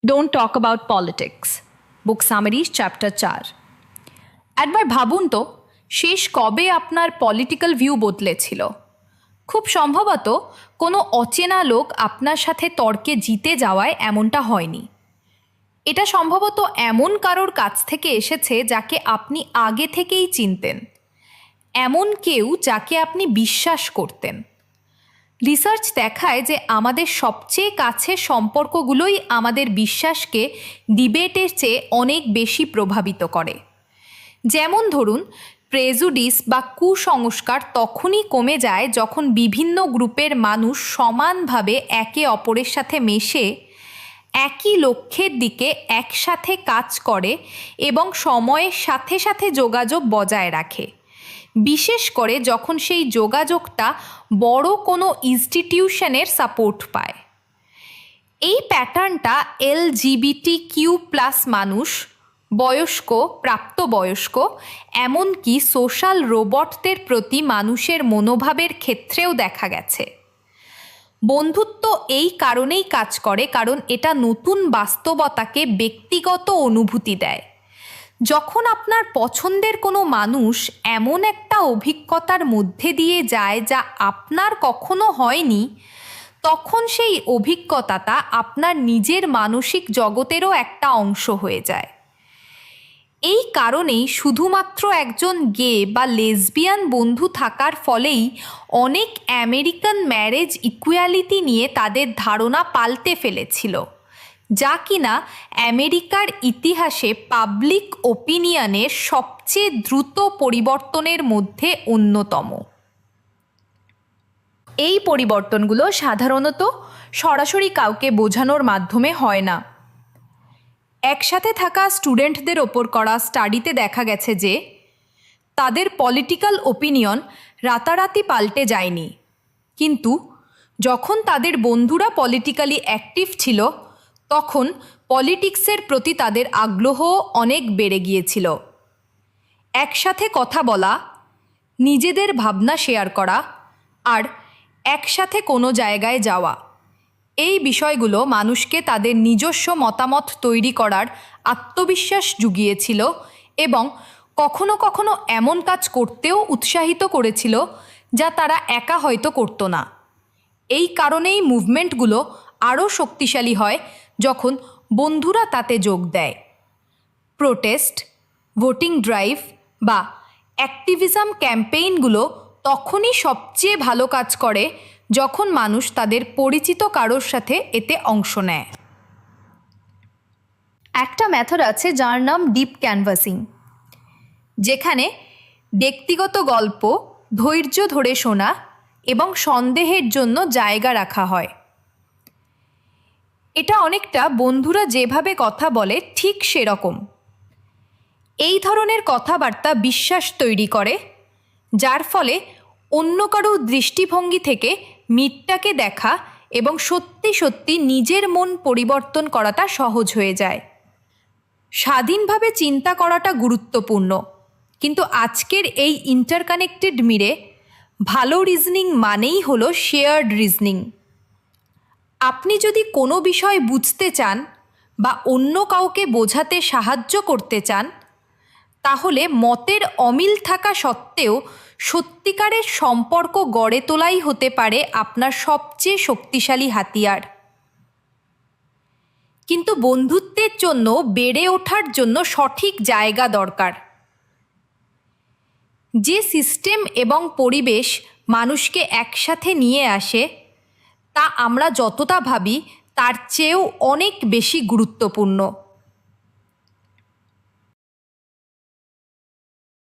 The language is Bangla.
Don't talk about politics. Book Summaries, Chapter 4. একবার ভাবুন তো, শেষ কবে আপনার পলিটিক্যাল ভিউ বদলেছিল? খুব সম্ভবত কোনো অচেনা লোক আপনার সাথে তর্কে জিতে যাওয়ায় এমনটা হয়নি। এটা সম্ভবত এমন কারোর কাছ থেকে এসেছে যাকে আপনি আগে থেকেই চিনতেন, এমন কেউ যাকে আপনি বিশ্বাস করতেন। রিসার্চ দেখায় যে আমাদের সবচেয়ে কাছের সম্পর্কগুলোই আমাদের বিশ্বাসকে ডিবেটের চেয়ে অনেক বেশি প্রভাবিত করে। যেমন ধরুন, প্রেজুডিস বা কুসংস্কার তখনই কমে যায় যখন বিভিন্ন গ্রুপের মানুষ সমানভাবে একে অপরের সাথে মেশে, একই লক্ষ্যের দিকে একসাথে কাজ করে এবং সময়ের সাথে সাথে যোগাযোগ বজায় রাখে, বিশেষ করে যখন সেই যোগাযোগটা বড় কোনো ইনস্টিটিউশনের সাপোর্ট পায়। এই প্যাটার্নটা LGBTQ+ মানুষ, বয়স্ক, প্রাপ্তবয়স্ক, এমনকি সোশ্যাল রোবটদের প্রতি মানুষের মনোভাবের ক্ষেত্রেও দেখা গেছে। বন্ধুত্ব এই কারণেই কাজ করে কারণ এটা নতুন বাস্তবতাকে ব্যক্তিগত অনুভূতি দেয়। যখন আপনার পছন্দের কোনো মানুষ এমন একটা অভিজ্ঞতার মধ্যে দিয়ে যায় যা আপনার কখনো হয়নি, তখন সেই অভিজ্ঞতাটা আপনার নিজের মানসিক জগতেরও একটা অংশ হয়ে যায়। এই কারণেই শুধুমাত্র একজন গে বা লেসবিয়ান বন্ধু থাকার ফলেই অনেক আমেরিকান ম্যারেজ ইকুয়ালিটি নিয়ে তাদের ধারণা পাল্টে ফেলেছিল, যা কিনা আমেরিকার ইতিহাসে পাবলিক ওপিনিয়নের সবচেয়ে দ্রুত পরিবর্তনের মধ্যে অন্যতম। এই পরিবর্তনগুলো সাধারণত সরাসরি কাউকে বোঝানোর মাধ্যমে হয় না। একসাথে থাকা স্টুডেন্টদের ওপর করা স্টাডিতে দেখা গেছে যে তাদের পলিটিক্যাল ওপিনিয়ন রাতারাতি পাল্টে যায়নি, কিন্তু যখন তাদের বন্ধুরা পলিটিক্যালি অ্যাক্টিভ ছিল তখন পলিটিক্সের প্রতি তাদের আগ্রহ অনেক বেড়ে গিয়েছিল। একসাথে কথা বলা, নিজেদের ভাবনা শেয়ার করা আর একসাথে কোনো জায়গায় যাওয়া, এই বিষয়গুলো মানুষকে তাদের নিজস্ব মতামত তৈরি করার আত্মবিশ্বাস জুগিয়েছিল এবং কখনো কখনো এমন কাজ করতেও উৎসাহিত করেছিল যা তারা একা হয়তো করতো না। এই কারণেই মুভমেন্টগুলো আরও শক্তিশালী হয় যখন বন্ধুরা তাতে যোগ দেয়। প্রোটেস্ট, ভোটিং ড্রাইভ বা অ্যাক্টিভিজম ক্যাম্পেইনগুলো তখনই সবচেয়ে ভালো কাজ করে যখন মানুষ তাদের পরিচিত কারোর সাথে এতে অংশ নেয়। একটা মেথড আছে যার নাম ডিপ ক্যানভাসিং, যেখানে ব্যক্তিগত গল্প, ধৈর্য ধরে শোনা এবং সন্দেহের জন্য জায়গা রাখা হয়। এটা অনেকটা বন্ধুরা যেভাবে কথা বলে ঠিক সেরকম। এই ধরনের কথাবার্তা বিশ্বাস তৈরি করে, যার ফলে অন্য কারো দৃষ্টিভঙ্গি থেকে মিথটাকে দেখা এবং সত্যি সত্যি নিজের মন পরিবর্তন করাটা সহজ হয়ে যায়। স্বাধীনভাবে চিন্তা করাটা গুরুত্বপূর্ণ, কিন্তু আজকের এই ইন্টারকানেক্টেড মিরে ভালো রিজনিং মানেই হলো শেয়ার্ড রিজনিং। আপনি যদি কোনো বিষয় বুঝতে চান বা অন্য কাউকে বোঝাতে সাহায্য করতে চান, তাহলে মতের অমিল থাকা সত্ত্বেও সত্যিকারের সম্পর্ক গড়ে তোলাই হতে পারে আপনার সবচেয়ে শক্তিশালী হাতিয়ার। কিন্তু বন্ধুত্বের জন্য বেড়ে ওঠার জন্য সঠিক জায়গা দরকার। যে সিস্টেম এবং পরিবেশ মানুষকে একসাথে নিয়ে আসে তা আমরা যতটা ভাবি তার চেয়েও অনেক বেশি গুরুত্বপূর্ণ।